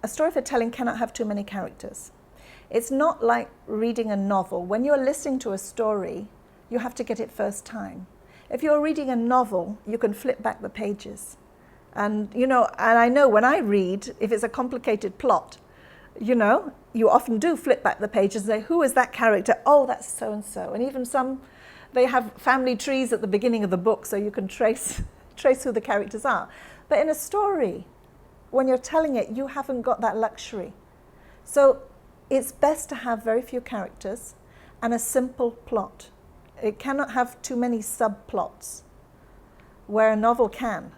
A story for telling cannot have too many characters. It's not like reading a novel. When you're listening to a story, you have to get it first time. If you're reading a novel, you can flip back the pages. And I know when I read, if it's a complicated plot, you often do flip back the pages and say, who is that character? Oh, that's so-and-so. And even some, they have family trees at the beginning of the book so you can trace who the characters are. But in a story, when you're telling it, you haven't got that luxury. So it's best to have very few characters and a simple plot. It cannot have too many subplots, where a novel can.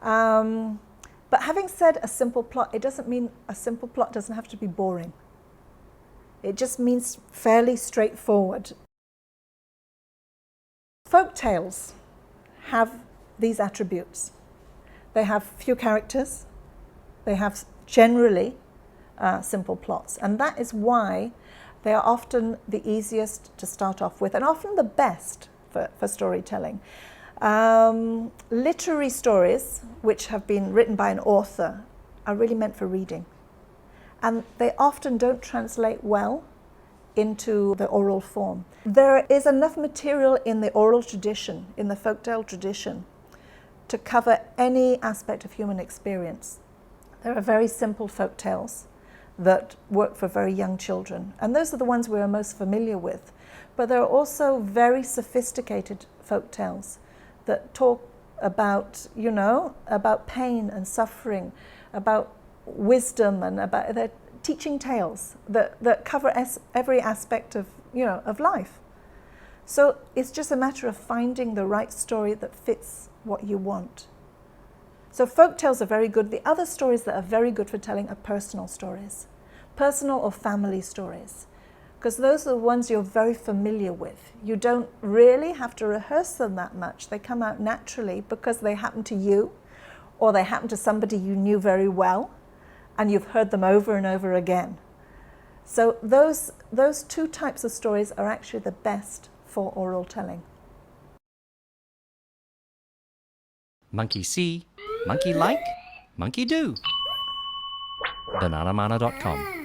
But having said a simple plot, it doesn't mean a simple plot doesn't have to be boring. It just means fairly straightforward. Folk tales have these attributes. They have few characters. They have generally simple plots. And that is why they are often the easiest to start off with and often the best for storytelling. Literary stories, which have been written by an author, are really meant for reading. And they often don't translate well into the oral form. There is enough material in the oral tradition, in the folktale tradition, to cover any aspect of human experience. There are very simple folk tales that work for very young children, and those are the ones we are most familiar with. But there are also very sophisticated folk tales that talk about, about pain and suffering, about wisdom, and about they're teaching tales that cover every aspect of, of life. So it's just a matter of finding the right story that fits what you want. So folk tales are very good. The other stories that are very good for telling are personal stories, personal or family stories, because those are the ones you're very familiar with. You don't really have to rehearse them that much. They come out naturally because they happen to you, or they happen to somebody you knew very well, and you've heard them over and over again. So those two types of stories are actually the best for oral telling. Monkey see, monkey like, monkey do. bananamana.com